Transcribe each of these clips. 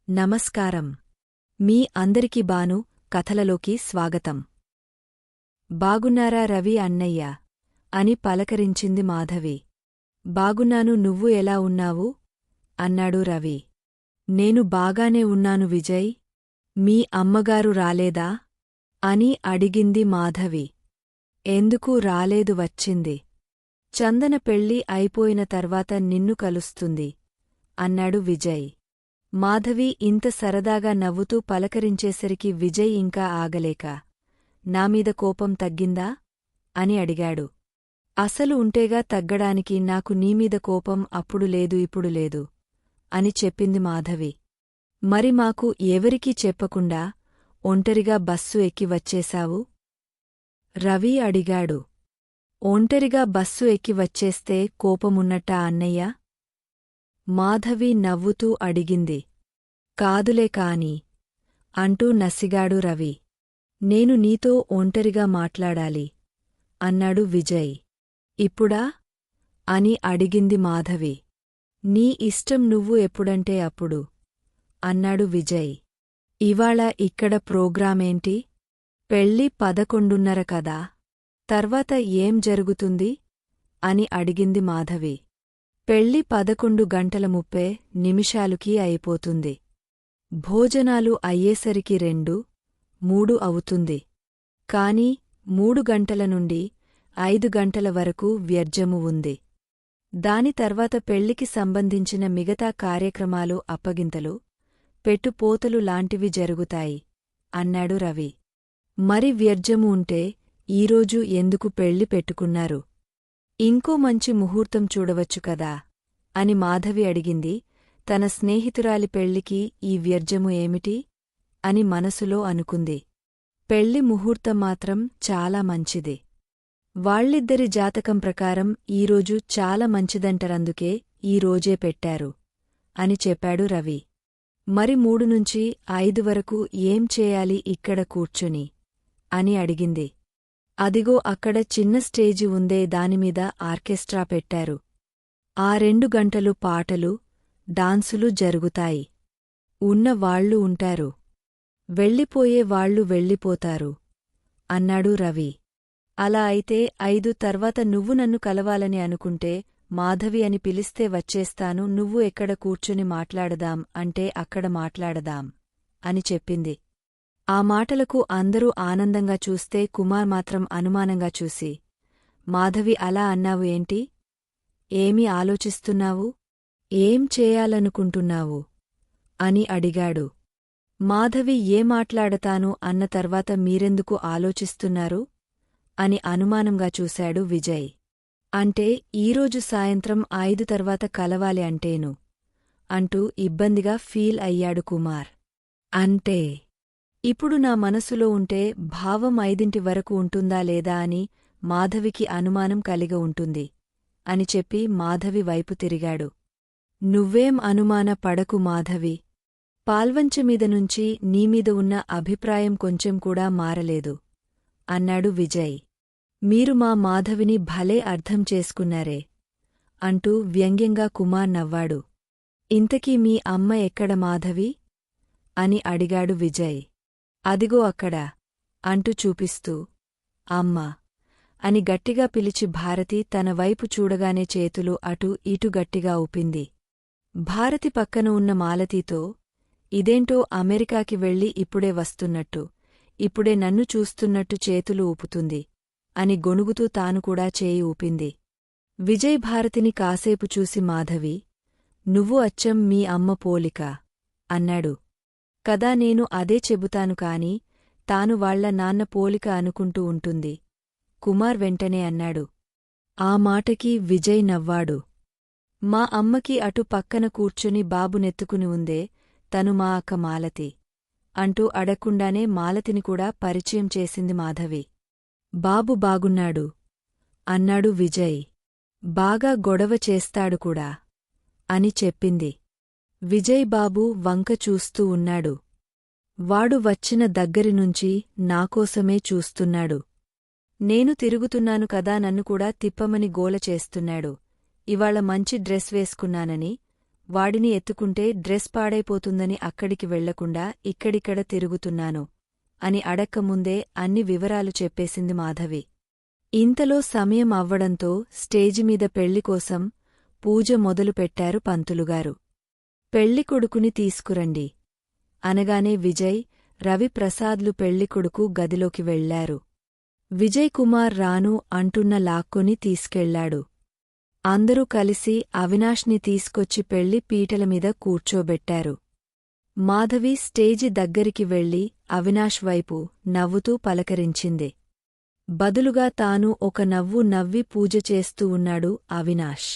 నమస్కారం. మీ అందరికీ బాను కథలలోకి స్వాగతం. బాగున్నారా రవి అన్నయ్య అని పలకరించింది మాధవి. బాగున్నాను, నువ్వు ఎలా ఉన్నావు అన్నాడు రవి. నేను బాగానే ఉన్నాను విజయ్. మీ అమ్మగారు రాలేదా అని అడిగింది మాధవి. ఎందుకు రాలేదు, వచ్చింది. చందన పెళ్ళి అయిపోయిన తర్వాత నిన్ను కలుస్తుంది అన్నాడు విజయ్. మాధవి ఇంత సరదాగా నవ్వుతూ పలకరించేసరికి విజయ్ ఇంకా ఆగలేక, నామీద కోపం తగ్గిందా అని అడిగాడు. అసలు ఉంటేగా తగ్గడానికి, నాకు నీమీద కోపం అప్పుడు లేదు, ఇప్పుడు లేదు అని చెప్పింది మాధవి. మరి మాకు ఎవరికీ చెప్పకుండా ఒంటరిగా బస్సు ఎక్కి వచ్చేశావు రవి అడిగాడు. ఒంటరిగా బస్సు ఎక్కి వచ్చేస్తే కోపమున్నట్టా అన్నయ్య? మాధవి నవ్వుతూ అడిగింది. కాదులే కాని అంటూ నసిగాడు రవి. నేను నీతో ఒంటరిగా మాట్లాడాలి అన్నాడు విజయ్. ఇప్పుడా అని అడిగింది మాధవి. నీ ఇష్టం, నువ్వు ఎప్పుడంటే అప్పుడు అన్నాడు విజయ్. ఇవాళ ఇక్కడ ప్రోగ్రామేంటి? పెళ్ళి 11:30 కదా, తర్వాత ఏం జరుగుతుంది అని అడిగింది మాధవి. పెళ్ళి 11:30 అయిపోతుంది. భోజనాలు అయ్యేసరికి 2-3 అవుతుంది. కాని 3 గంటల నుండి 5 గంటల వరకు వ్యర్జము ఉంది. దాని తర్వాత పెళ్లికి సంబంధించిన మిగతా కార్యక్రమాలు, అప్పగింతలు, పెట్టుపోతలు లాంటివి జరుగుతాయి అన్నాడు రవి. మరి వ్యర్జము ఉంటే ఈరోజు ఎందుకు పెళ్లి పెట్టుకున్నారు? ఇంకో మంచి ముహూర్తం చూడవచ్చు కదా అని మాధవి అడిగింది. తన స్నేహితురాలి పెళ్లికి ఈ వ్యర్జము ఏమిటి అని మనసులో అనుకుంది. పెళ్లి ముహూర్తం మాత్రం చాలా మంచిది. వాళ్ళిద్దరి జాతకం ప్రకారం ఈరోజు చాలా మంచిదంటరందుకే ఈ రోజే పెట్టారు అని చెప్పాడు రవి. మరి 3 నుంచి 5 వరకు ఏం చేయాలి ఇక్కడ కూర్చుని అని అడిగింది. అదిగో అక్కడ చిన్న స్టేజి ఉందే, దానిమీద ఆర్కెస్ట్రా పెట్టారు. ఆ 2 గంటలు పాటలు, డాన్సులు జరుగుతాయి. ఉన్న వాళ్ళు ఉంటారు, వెళ్ళిపోయే వాళ్ళు వెళ్ళిపోతారు అన్నాడు రవి. అలా అయితే 5 తర్వాత నువ్వు నన్ను కలవాలని అనుకుంటే మాధవి అని పిలిస్తే వచ్చేస్తాను. నువ్వు ఎక్కడ కూర్చుని మాట్లాడదాం అంటే అక్కడ మాట్లాడదాం అని చెప్పింది. ఆ మాటలకు అందరూ ఆనందంగా చూస్తే కుమార్ మాత్రం అనుమానంగా చూసి, మాధవి అలా అన్నావు ఏంటి? ఏమి ఆలోచిస్తున్నావు? ఏం చేయాలనుకుంటున్నావు అని అడిగాడు. మాధవి ఏ మాట్లాడతాను అన్న తర్వాత మీరెందుకు ఆలోచిస్తున్నారు అని అనుమానంగా చూశాడు విజయ్. అంటే ఈరోజు సాయంత్రం 5 తర్వాత కలవాలి అంటేను అంటూ ఇబ్బందిగా ఫీల్ అయ్యాడు కుమార్. అంటే ఇప్పుడు నా మనసులో ఉంటే భావం 5 వరకు ఉంటుందా లేదా అని మాధవికి అనుమానం కలిగి ఉంటుంది అని చెప్పి మాధవి వైపు తిరిగాడు. నువ్వేం అనుమాన పడకు మాధవి, పాల్వంచమీద నుంచి నీమీద ఉన్న అభిప్రాయం కొంచెం కూడా మారలేదు అన్నాడు విజయ్. మీరు మా మాధవిని భలే అర్థం చేసుకున్నారే అంటూ వ్యంగ్యంగా కుమార్ నవ్వాడు. ఇంతకీ మీ అమ్మ ఎక్కడ మాధవి అని అడిగాడు విజయ్. అదిగో అక్కడ అంటూ చూపిస్తూ, అమ్మా అని గట్టిగా పిలిచి భారతి తన వైపు చూడగానే చేతులు అటూ ఇటు గట్టిగా ఊపింది. భారతి పక్కన ఉన్న మాలతీతో, ఇదేంటో అమెరికాకి వెళ్ళి ఇప్పుడే వస్తున్నట్టు, ఇప్పుడే నన్ను చూస్తున్నట్టు చేతులు ఊపుతుంది అని గొణుగుతూ తాను కూడా చేయి ఊపింది. విజయ్ భారతిని కాసేపు చూసి మాధవి, నువ్వు అచ్చం మీ అమ్మ పోలిక అన్నాడు. కదా, నేను అదే చెబుతాను కాని తాను వాళ్ల నాన్న పోలిక అనుకుంటూ ఉంటుంది కుమార్ వెంటనే అన్నాడు. ఆ మాటకి విజయ్ నవ్వాడు. మా అమ్మకి అటు పక్కన కూర్చుని బాబునెత్తుకుని ఉందే, తను మా అక్క మాలతి అంటూ అడగకుండానే మాలతిని కూడా పరిచయం చేసింది మాధవి. బాబు బాగున్నాడు అన్నాడు విజయ్. బాగా గొడవ చేస్తాడు కూడా అని చెప్పింది. విజయ్ బాబు వంక చూస్తూ ఉన్నాడు. వాడు వచ్చిన దగ్గరినుంచి నాకోసమే చూస్తున్నాడు. నేను తిరుగుతున్నాను కదా, నన్ను కూడా తిప్పమని గోల చేస్తున్నాడు. ఇవాళ మంచి డ్రెస్ వేసుకున్నానని వాడిని ఎత్తుకుంటే డ్రెస్ పాడైపోతుందని అక్కడికి వెళ్లకుండా ఇక్కడిక్కడ తిరుగుతున్నాను అని అడక్కముందే అన్ని వివరాలు చెప్పేసింది మాధవి. ఇంతలో సమయం అవ్వడంతో స్టేజిమీద పెళ్లికోసం పూజ మొదలుపెట్టారు పంతులుగారు. పెళ్లికొడుకుని తీసుకురండి అనగానే విజయ్, రవిప్రసాద్లు పెళ్లికొడుకు గదిలోకి వెళ్లారు. విజయ్ కుమార్ రాను అంటున్న లాక్కొని తీసుకెళ్లాడు. అందరూ కలిసి అవినాష్ని తీసుకొచ్చి పెళ్లి పీటలమీద కూర్చోబెట్టారు. మాధవి స్టేజి దగ్గరికి వెళ్లి అవినాష్ వైపు నవ్వుతూ పలకరించింది. బదులుగా తాను ఒక నవ్వు నవ్వి పూజ చేస్తూ ఉన్నాడు అవినాష్.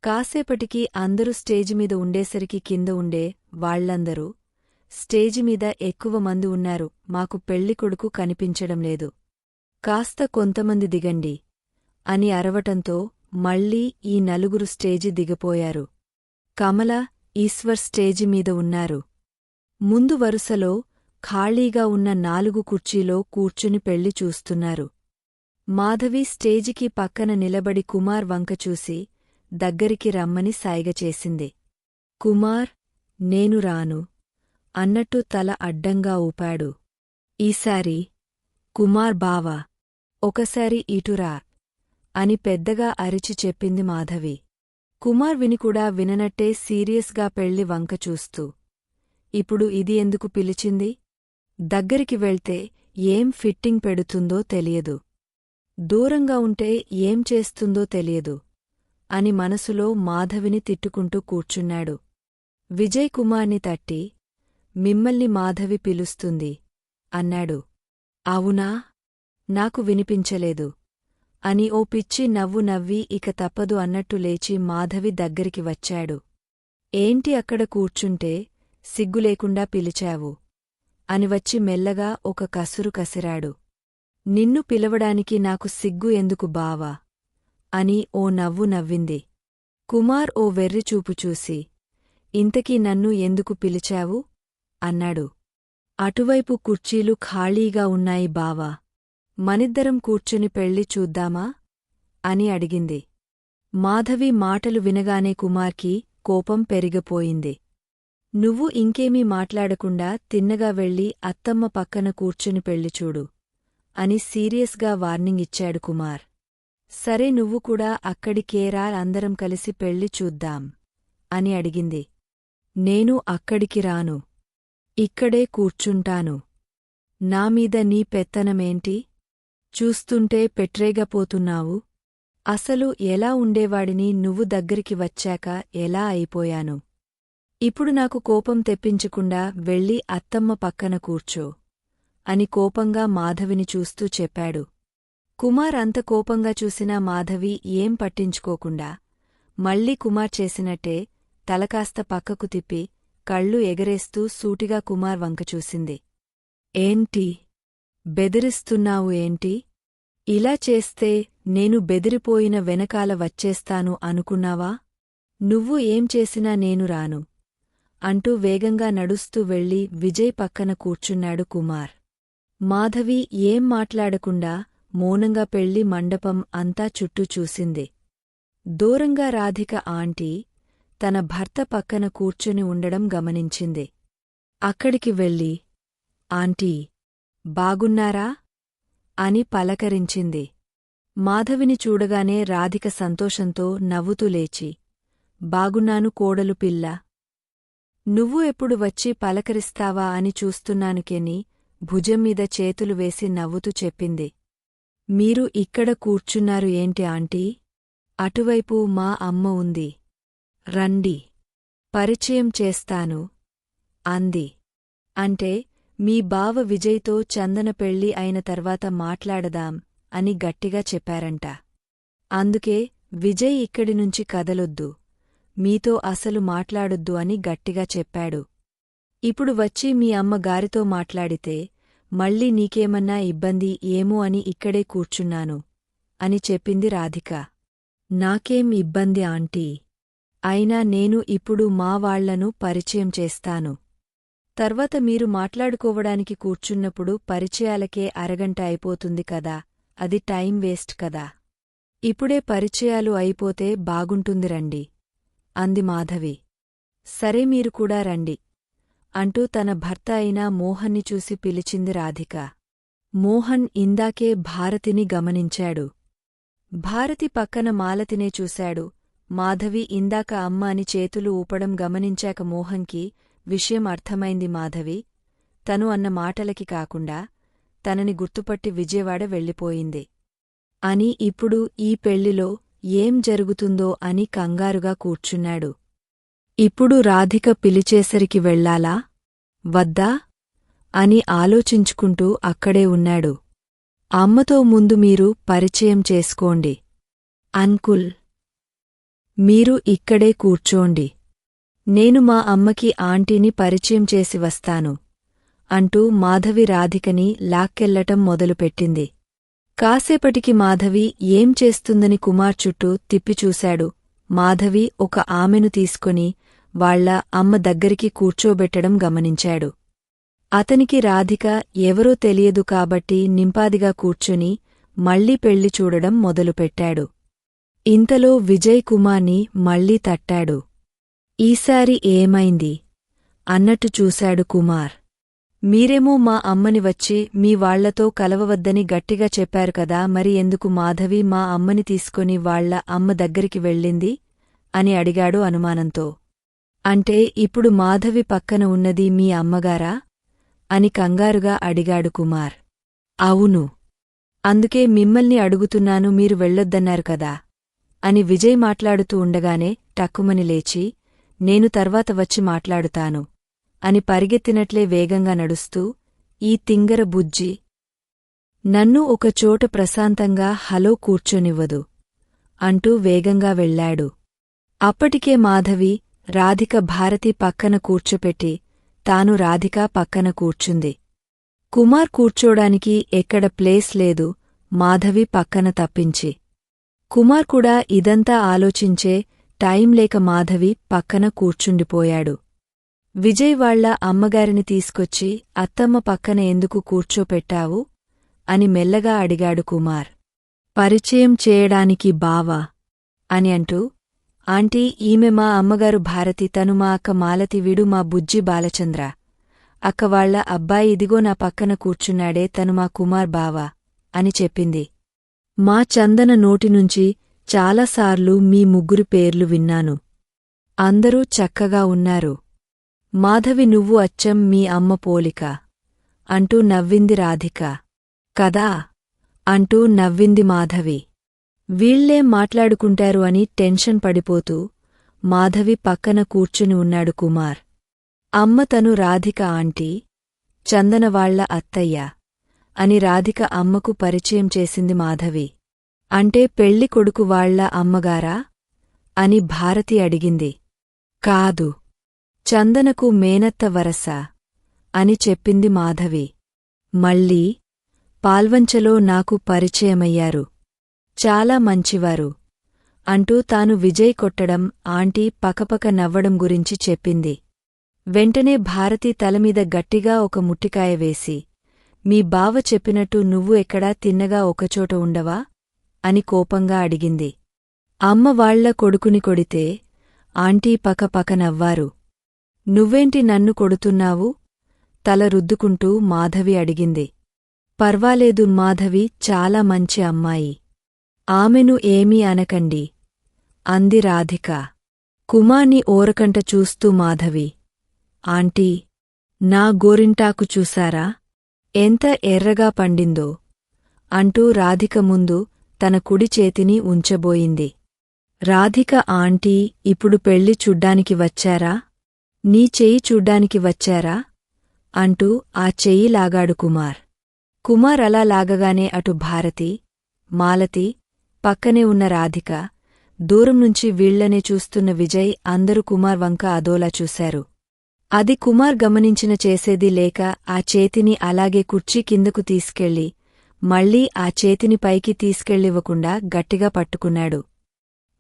కాసేపటికి అందరూ స్టేజిమీద ఉండేసరికి కింద ఉండే వాళ్లందరూ, స్టేజిమీద ఎక్కువ మంది ఉన్నారు, మాకు పెళ్లికొడుకు కనిపించడం లేదు, కాస్త కొంతమంది దిగండి అని అరవటంతో మళ్లీ ఈ నలుగురు స్టేజి దిగపోయారు. కమల, ఈశ్వర్ స్టేజిమీద ఉన్నారు. ముందు వరుసలో ఖాళీగా ఉన్న 4 కుర్చీలో కూర్చుని పెళ్లి చూస్తున్నారు. మాధవి స్టేజికి పక్కన నిలబడి కుమార్ వంక చూసి దగ్గరికి రమ్మని సైగ చేసింది. కుమార్, నేను రాను అన్నట్టు తల అడ్డంగా ఊపాడు. ఈసారి కుమార్ బావా, ఒకసారి ఇటురా అని పెద్దగా అరిచి చెప్పింది మాధవి. కుమార్ వినికూడా విననట్టే సీరియస్గా పెళ్లి వంక చూస్తూ, ఇప్పుడు ఇది ఎందుకు పిలిచింది? దగ్గరికి వెళ్తే ఏం ఫిట్టింగ్ పెడుతుందో తెలియదు, దూరంగా ఉంటే ఏం చేస్తుందో తెలియదు అని మనసులో మాధవిని తిట్టుకుంటూ కూర్చున్నాడు. విజయ్ కుమార్ని తట్టి, మిమ్మల్ని మాధవి పిలుస్తుంది అన్నాడు. అవునా? నాకు వినిపించలేదు అని ఓ పిచ్చి నవ్వు నవ్వి ఇక తప్పదు అన్నట్టు లేచి మాధవి దగ్గరికి వచ్చాడు. ఏంటి అక్కడ కూర్చుంటే సిగ్గులేకుండా పిలిచావు అని వచ్చి మెల్లగా ఒక కసురు కసిరాడు. నిన్ను పిలవడానికి నాకు సిగ్గు ఎందుకు బావా అని ఓ నవ్వు నవ్వింది. కుమార్ ఓ వెర్రిచూపు చూసి, ఇంతకీ నన్ను ఎందుకు పిలిచావు అన్నాడు. అటువైపు కుర్చీలు ఖాళీగా ఉన్నాయి బావా, మనిద్దరం కూర్చుని పెళ్లి చూద్దామా అని అడిగింది. మాధవి మాటలు వినగానే కుమార్కి కోపం పెరిగిపోయింది. నువ్వు ఇంకేమీ మాట్లాడకుండా తిన్నగా వెళ్ళి అత్తమ్మ పక్కన కూర్చుని పెళ్లిచూడు అని సీరియస్గా వార్నింగ్ ఇచ్చాడు కుమార్. సరే, నువ్వు కూడా అక్కడికేరా, అందరం కలిసి పెళ్లి చూద్దాం అని అడిగింది. నేను అక్కడికి రాను, ఇక్కడే కూర్చుంటాను. నామీద నీ పెత్తనమేంటి? చూస్తుంటే పెట్రేగపోతున్నావు. అసలు ఎలా ఉండేవాడిని నువ్వు దగ్గరికి వచ్చాక ఎలా అయిపోయాను. ఇప్పుడు నాకు కోపం తెప్పించకుండా వెళ్ళి అత్తమ్మ పక్కన కూర్చో అని కోపంగా మాధవిని చూస్తూ చెప్పాడు. కుమార్ అంత కోపంగా చూసినా మాధవి ఏం పట్టించుకోకుండా మళ్ళీ కుమార్ చేసినట్టే తలకాస్త పక్కకు తిప్పి కళ్ళు ఎగరేస్తూ సూటిగా కుమార్ వంక చూసింది. ఏంటి? బెదిరిస్తున్నావు ఏంటి? ఇలా చేస్తే నేను బెదిరిపోయిన వెనకాల వచ్చేస్తాను అనుకున్నావా? నువ్వు ఏం చేసినా నేను రాను అంటూ వేగంగా నడుస్తూ వెళ్లి విజయ్ పక్కన కూర్చున్నాడు కుమార్. మాధవి ఏం మాట్లాడకుండా మౌనంగా పెళ్లి మండపం అంతా చుట్టూ చూసింది. దూరంగా రాధిక ఆంటీ తన భర్త పక్కన కూర్చుని ఉండడం గమనించింది. అక్కడికి వెళ్ళి, ఆంటీ, బాగున్నారా అని పలకరించింది. మాధవిని చూడగానే రాధిక సంతోషంతో నవ్వుతూ లేచి, బాగున్నాను కోడలు పిల్ల. నువ్వు ఎప్పుడు వచ్చి పలకరిస్తావా అని చూస్తున్నానుకేని భుజంమీద చేతులు వేసి నవ్వుతూ చెప్పింది. మీరు ఇక్కడ కూర్చున్నారు ఏంటి ఆంటీ? అటువైపు మా అమ్మ ఉంది, రండి, పరిచయం చేస్తాను అంది. అంటే మీ బావ విజయ్తో చందన పెళ్లి అయిన తర్వాత మాట్లాడదాం అని గట్టిగా చెప్పారంట. అందుకే విజయ్ ఇక్కడినుంచి కదలొద్దు, మీతో అసలు మాట్లాడొద్దు అని గట్టిగా చెప్పాడు. ఇప్పుడు వచ్చి మీ అమ్మగారితో మాట్లాడితే మళ్ళీ నీకేమన్నా ఇబ్బంది ఏమో అని ఇక్కడే కూర్చున్నాను అని చెప్పింది రాధిక. నాకేం ఇబ్బంది ఆంటీ, అయినా నేను ఇప్పుడు మా వాళ్లను పరిచయం చేస్తాను. తర్వాత మీరు మాట్లాడుకోవడానికి కూర్చున్నప్పుడు పరిచయాలకే అరగంట అయిపోతుంది కదా, అది టైం వేస్ట్ కదా. ఇప్పుడే పరిచయాలు అయిపోతే బాగుంటుంది రండి అంది మాధవి. సరే మీరు కూడా రండి అంటూ తన భర్త అయిన మోహన్ని చూసి పిలిచింది రాధిక. మోహన్ ఇందాకే భారతిని గమనించాడు. భారతి పక్కన మాలతినే చూశాడు. మాధవి ఇందాక అమ్మ అని చేతులు ఊపడం గమనించాక మోహన్కి విషయం అర్థమైంది. మాధవి తను అన్న మాటలకి కాకుండా తనని గుర్తుపట్టి విజయవాడ వెళ్ళిపోయింది అని. ఇప్పుడు ఈ పెళ్లిలో ఏం జరుగుతుందో అని కంగారుగా కూర్చున్నాడు. ఇప్పుడు రాధిక పిలిచేసరికి వెళ్ళాలా వద్దా అని ఆలోచించుకుంటూ అక్కడే ఉన్నాడు. అమ్మతో ముందు మీరు పరిచయం చేసుకోండి అంకుల్, మీరు ఇక్కడే కూర్చోండి, నేను మా అమ్మకి ఆంటీని పరిచయం చేసి వస్తాను అంటూ మాధవి రాధికని లాక్కెళ్లటం మొదలుపెట్టింది. కాసేపటికి మాధవి ఏం చేస్తుందని కుమార్ చుట్టూ తిప్పిచూశాడు. మాధవి ఒక ఆమెను తీసుకొని వాళ్ల అమ్మ దగ్గరికి కూర్చోబెట్టడం గమనించాడు. అతనికి రాధిక ఎవరో తెలియదు కాబట్టి నింపాదిగా కూర్చుని మళ్లీ పెళ్లి చూడడం మొదలుపెట్టాడు. ఇంతలో విజయ్ కుమార్ని మళ్లీ తట్టాడు. ఈసారి ఏమైంది అన్నట్టు చూశాడు కుమార్. మీరేమో మా అమ్మని వచ్చి మీ వాళ్లతో కలవవద్దని గట్టిగా చెప్పారు కదా, మరి ఎందుకు మాధవి మా అమ్మని తీసుకొని వాళ్ల అమ్మ దగ్గరికి వెళ్ళింది అని అడిగాడు అనుమానంతో. అంటే ఇప్పుడు మాధవి పక్కన ఉన్నది మీ అమ్మగారా అని కంగారుగా అడిగాడు కుమార్. అవును, అందుకే మిమ్మల్ని అడుగుతున్నాను, మీరు వెళ్ళొద్దన్నారు కదా అని విజయ్ మాట్లాడుతూ ఉండగానే టక్కుమని లేచి నేను తర్వాత వచ్చి మాట్లాడుతాను అని పరిగెత్తినట్లే వేగంగా నడుస్తూ ఈ తింగర బుజ్జి నన్ను ఒకచోట ప్రశాంతంగా హలో కూర్చోనివ్వదు అంటూ వేగంగా వెళ్ళాడు. అప్పటికే మాధవి రాధిక భారతి పక్కన కూర్చోపెట్టి తాను రాధిక పక్కన కూర్చుంది. కుమార్ కూర్చోడానికి ఎక్కడ ప్లేస్ లేదు మాధవి పక్కన తప్పించి. కుమార్ కూడా ఇదంతా ఆలోచించే టైం లేక మాధవి పక్కన కూర్చుండిపోయాడు. విజయ్ వాళ్ల అమ్మగారిని తీసుకొచ్చి అత్తమ్మ పక్కన ఎందుకు కూర్చోపెట్టావు అని మెల్లగా అడిగాడు కుమార్. పరిచయం చేయడానికి బావా అని అంటూ, ఆంటీ ఈమె మా అమ్మగారు భారతి, తను మా అక్క మాలతి, వీడు మా బుజ్జి బాలచంద్ర, అక్కవాళ్ల అబ్బాయి ఇదిగో నా పక్కన కూర్చున్నాడే తను మా కుమార్ బావా అని చెప్పింది. మా చందన నోటినుంచి చాలాసార్లు మీ ముగ్గురి పేర్లు విన్నాను. అందరూ చక్కగా ఉన్నారు. మాధవి నువ్వు అచ్చం మీ అమ్మ పోలిక అంటూ నవ్వింది రాధిక. కదా అంటూ నవ్వింది మాధవి. వీళ్లేం మాట్లాడుకుంటారు అని టెన్షన్ పడిపోతూ మాధవి పక్కన కూర్చుని ఉన్నాడు కుమార్. అమ్మ తను రాధిక ఆంటీ, చందనవాళ్ల అత్తయ్య అని రాధిక అమ్మకు పరిచయం చేసింది మాధవి. అంటే పెళ్లి కొడుకు వాళ్ల అమ్మగారా అని భారతి అడిగింది. కాదు, చందనకు మేనత్త వరస అని చెప్పింది మాధవి. మళ్ళీ పాల్వంచలో నాకు పరిచయమయ్యారు, చాలా మంచివారు అంటూ తాను విజయ్ కొట్టడం, ఆంటీ పకపక నవ్వడం గురించి చెప్పింది. వెంటనే భారతి తలమీద గట్టిగా ఒక ముట్టికాయ వేసి, మీ బావ చెప్పినట్టు నువ్వు ఎక్కడా తిన్నగా ఒకచోట ఉండవా అని కోపంగా అడిగింది. అమ్మ వాళ్ల కొడుకుని కొడితే ఆంటీ పకపక నవ్వారు. నువ్వేంటి నన్ను కొడుతున్నావు తల రుద్దుకుంటూ మాధవి అడిగింది. పర్వాలేదు మాధవి చాలా మంచి అమ్మాయి, ఆమెను ఏమీ అనకండి అంది రాధిక. కుమార్ని ఓరకంట చూస్తూ మాధవి, ఆంటీ నా గోరింటాకు చూశారా ఎంత ఎర్రగా పండిందో అంటూ రాధిక ముందు తన కుడి చేతిని ఉంచబోయింది. రాధిక ఆంటీ ఇప్పుడు పెళ్లి చూడ్డానికి వచ్చారా, నీ చెయ్యి చూడ్డానికి వచ్చారా అంటూ ఆ చెయ్యి లాగాడు కుమార్. కుమార్ అలా లాగగానే అటు భారతి, మాలతి, పక్కనే ఉన్న రాధిక, దూరం నుంచి వీళ్లనే చూస్తున్న విజయ్ అందరూ కుమార్ వంక అదోలా చూశారు. అది కుమార్ గమనించిన చేసేది లేక ఆ చేతిని అలాగే కుర్చీ కిందకు తీసుకెళ్లి మళ్లీ ఆ చేతిని పైకి తీసుకెళ్లివ్వకుండా గట్టిగా పట్టుకున్నాడు.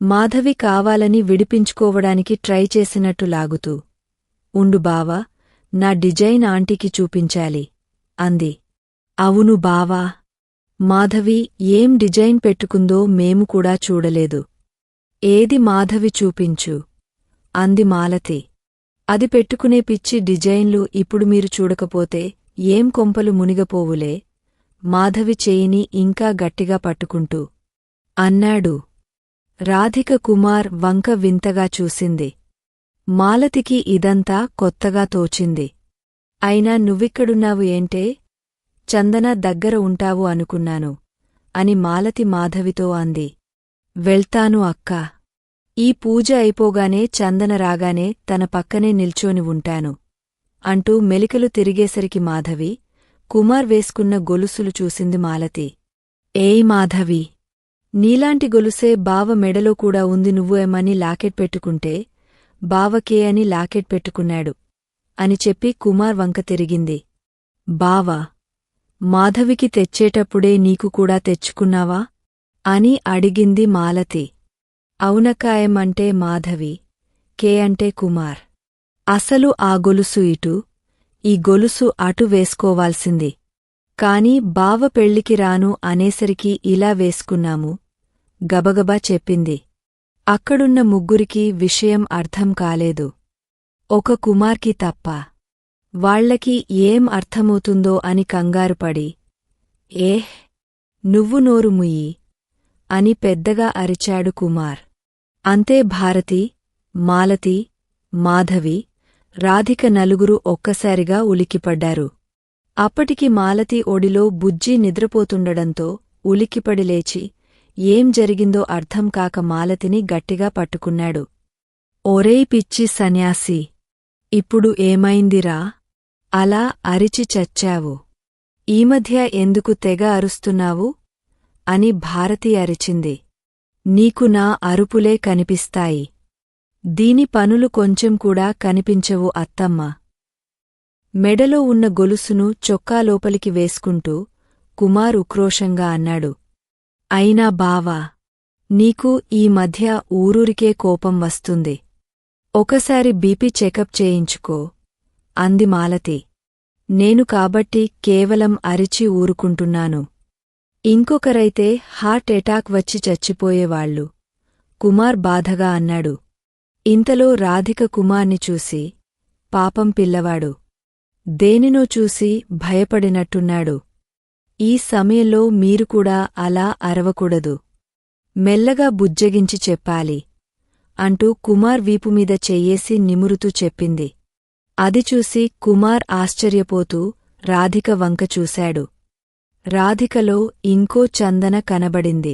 మాధవి కావాలని విడిపించుకోవడానికి ట్రై చేసినట్టు లాగుతూ, ఉండు బావా, నా డిజైన్ ఆంటీకి చూపించాలి అంది. అవును బావా, మాధవి ఏం డిజైన్ పెట్టుకుందో మేము కూడా చూడలేదు. ఏది మాధవి చూపించు అంది మాలతి. అది పెట్టుకునే పిచ్చి డిజైన్లు ఇప్పుడు మీరు చూడకపోతే ఏం కొంపలు మునిగపోవులే మాధవి చేయిని ఇంకా గట్టిగా పట్టుకుంటూ అన్నాడు. రాధిక కుమార్ వంక వింతగా చూసింది. మాలతికి ఇదంతా కొత్తగా తోచింది. అయినా నువ్విక్కడున్నావు ఏంటే? చందన దగ్గర ఉంటావు అనుకున్నాను అని మాలతి మాధవితో అంది. వెళ్తాను అక్కా. ఈ పూజ అయిపోగానే చందన రాగానే తన పక్కనే నిల్చోని ఉంటాను అంటూ మెలికలు తిరిగేసరికి మాధవి, కుమార్ వేసుకున్న గొలుసులు చూసింది మాలతి. ఏయ్ మాధవి, నీలాంటి గొలుసే బావ మెడలో కూడా ఉంది, నువ్వు ఏమని లాకెట్ పెట్టుకుంటే బావకే అని లాకెట్ పెట్టుకున్నాడు అని చెప్పి కుమార్ వంక తిరిగింది. బావా, మాధవికి తెచ్చేటప్పుడే నీకు కూడా తెచ్చుకున్నావా అని అడిగింది మాలతి. అవునక్కాయం అంటే మాధవి, కే అంటే కుమార్. అసలు ఆ గొలుసు ఇటు, ఈ గొలుసు అటు వేసుకోవాల్సింది. కాని బావ పెళ్లికి రాను అనేసరికి ఇలా వేసుకున్నాము గబగబా చెప్పింది. అక్కడున్న ముగ్గురికి విషయం అర్థం కాలేదు. ఒక కుమార్కి తప్ప. వాళ్లకి ఏం అర్థమవుతుందో అని కంగారుపడి, ఏహ్, నువ్వు నోరు ముయ్యి అని పెద్దగా అరిచాడు కుమార్. అంతే భారతి, మాలతి, మాధవి, రాధిక నలుగురు ఒక్కసారిగా ఉలిక్కిపడ్డారు. అప్పటికి మాలతి ఒడిలో బుజ్జి నిద్రపోతుండడంతో ఉలిక్కిపడి లేచి ఏం జరిగిందో అర్థం కాక మాలతిని గట్టిగా పట్టుకున్నాడు. ఒరేయ్ పిచ్చి సన్యాసి, ఇప్పుడు ఏమైందిరా? అలా అరిచి చచ్చావు. ఈ మధ్య ఎందుకు తెగ అరుస్తున్నావు అని భారతి అరిచింది. నీకు నా అరుపులే కనిపిస్తాయి. దీని పనులు కొంచెం కూడా కనిపించవు అత్తమ్మ. మెడలో ఉన్న గొలుసును చొక్కా లోపలికి వేసుకుంటూ కుమార్ ఉక్రోషంగా అన్నాడు. అయినా బావా, నీకు ఈ మధ్య ఊరూరికే కోపం వస్తుంది. ఒకసారి బీపీ చెకప్ చేయించుకో అంది మాలతి. నేను కాబట్టి కేవలం అరిచి ఊరుకుంటున్నాను. ఇంకొకరైతే హార్ట్ ఎటాక్ వచ్చి చచ్చిపోయేవాళ్లు కుమార్ బాధగా అన్నాడు. ఇంతలో రాధిక కుమార్ని చూసి, పాపం పిల్లవాడు, దేనినో చూసి భయపడినట్టున్నాడు. ఈ సమయంలో మీరు కూడా అలా అరవకూడదు. మెల్లగా బుజ్జగించి చెప్పాలి అంటూ కుమార్ వీపుమీద చెయ్యేసి నిమురుతూ చెప్పింది. అది చూసి కుమార్ ఆశ్చర్యపోతూ రాధిక వంక చూశాడు. రాధికలో ఇంకో చందన కనబడింది.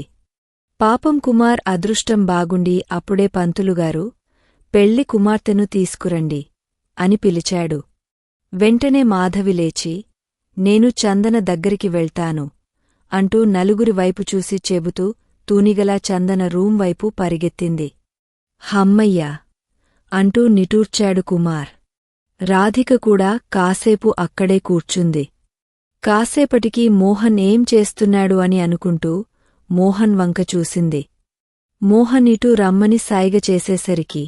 పాపం కుమార్ అదృష్టం బాగుండి అప్పుడే పంతులుగారు, పెళ్లి కుమార్తెను తీసుకురండి అని పిలిచాడు. వెంటనే మాధవి లేచి, నేను చందన దగ్గరికి వెళ్తాను అంటూ నలుగురి వైపు చూసి చెబుతూ తూనిగలా చందన రూం వైపు పరిగెత్తింది. హమ్మయ్యా అంటూ నిటూర్చాడు కుమార్. రాధిక కూడా కాసేపు అక్కడే కూర్చుంది. కాసేపటికి మోహన్ ఏం చేస్తున్నాడు అని అనుకుంటూ మోహన్ వంక చూసింది. మోహన్ ఇటు రమ్మని సాయిగ చేసేసరికి,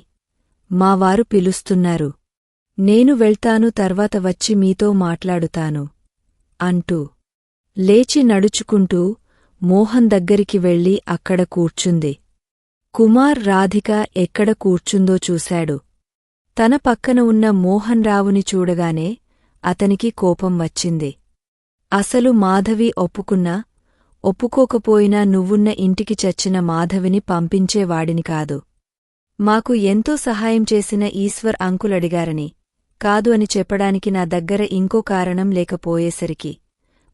మావారు పిలుస్తున్నారు, నేను వెళ్తాను, తర్వాత వచ్చి మీతో మాట్లాడుతాను అంటూ లేచి నడుచుకుంటూ మోహన్ దగ్గరికి వెళ్ళి అక్కడ కూర్చుంది. కుమార్ రాధిక ఎక్కడ కూర్చుందో చూశాడు. తన పక్కన ఉన్న మోహన్ రావుని చూడగానే అతనికి కోపం వచ్చింది. అసలు మాధవి ఒప్పుకున్నా ఒప్పుకోకపోయినా నువ్వున్న ఇంటికి చచ్చిన మాధవిని పంపించేవాడిని కాదు. మాకు ఎంతో సహాయం చేసిన ఈశ్వర్ అంకులడిగారని కాదు అని చెప్పడానికి నా దగ్గర ఇంకో కారణం లేకపోయేసరికి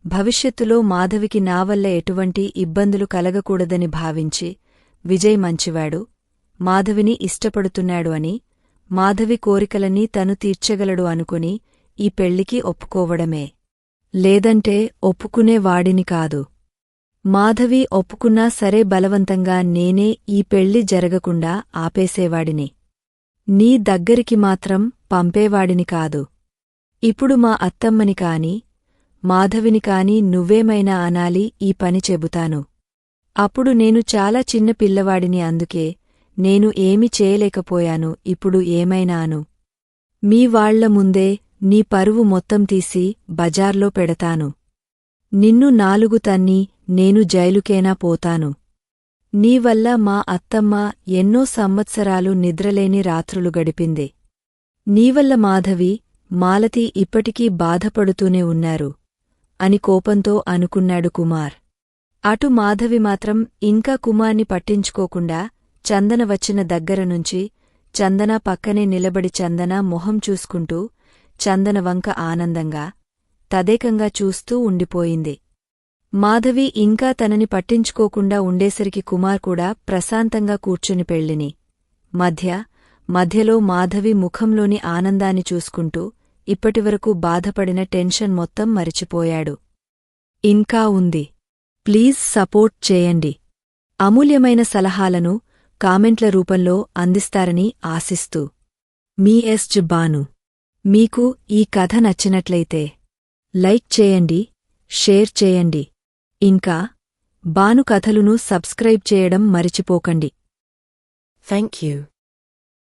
భవిష్యత్తులో మాధవికి నా వల్ల ఎటువంటి ఇబ్బందులు కలగకూడదని భావించి, విజయ్ మంచివాడు, మాధవిని ఇష్టపడుతున్నాడు అని, మాధవి కోరికలన్నీ తను తీర్చగలడు అనుకుని ఈ పెళ్లికి ఒప్పుకోవడమే. లేదంటే ఒప్పుకునేవాడిని కాదు. మాధవి ఒప్పుకున్నా సరే బలవంతంగా నేనే ఈ పెళ్లి జరగకుండా ఆపేసేవాడిని. నీ దగ్గరికి మాత్రం పంపేవాడిని కాదు. ఇప్పుడు మా అత్తమ్మని కాని మాధవిని కాని నువ్వేమైనా అనాలి, ఈ పని చెబుతాను. అప్పుడు నేను చాలా చిన్న పిల్లవాడిని, అందుకే నేను ఏమి చేయలేకపోయాను. ఇప్పుడు ఏమైనా అను. మీ వాళ్ల ముందే నీ పరువు మొత్తం తీసి బజార్లో పెడతాను. నిన్ను 4 తన్ని నేను జైలుకేనా పోతాను. నీవల్ల మా అత్తమ్మ ఎన్నో సంవత్సరాలు నిద్రలేని రాత్రులు గడిపింది. నీవల్ల మాధవి, మాలతి ఇప్పటికీ బాధపడుతూనే ఉన్నారు అని కోపంతో అనుకున్నాడు కుమార్. అటు మాధవి మాత్రం ఇంకా కుమార్ని పట్టించుకోకుండా చందన వచ్చిన దగ్గరనుంచి చందన పక్కనే నిలబడి చందన మొహం చూసుకుంటూ చందన వంక ఆనందంగా, తదేకంగా చూస్తూ ఉండిపోయింది. మాధవి ఇంకా తనని పట్టించుకోకుండా ఉండేసరికి కుమార్ కూడా ప్రశాంతంగా కూర్చుని పెళ్ళిని మధ్యలో మాధవి ముఖంలోని ఆనందాన్ని చూసుకుంటూ ఇప్పటివరకు బాధపడిన టెన్షన్ మొత్తం మరిచిపోయాడు. ఇంకా ఉంది. ప్లీజ్ సపోర్ట్ చేయండి. అమూల్యమైన సలహాలను కామెంట్ల రూపంలో అందిస్తారని ఆశిస్తూ మీ ఎస్. బాను. మీకు ఈ కథ నచ్చినట్లయితే లైక్ చేయండి, షేర్ చేయండి. ఇంకా బాను కథలును సబ్స్క్రైబ్ చేయడం మరిచిపోకండి. Thank you.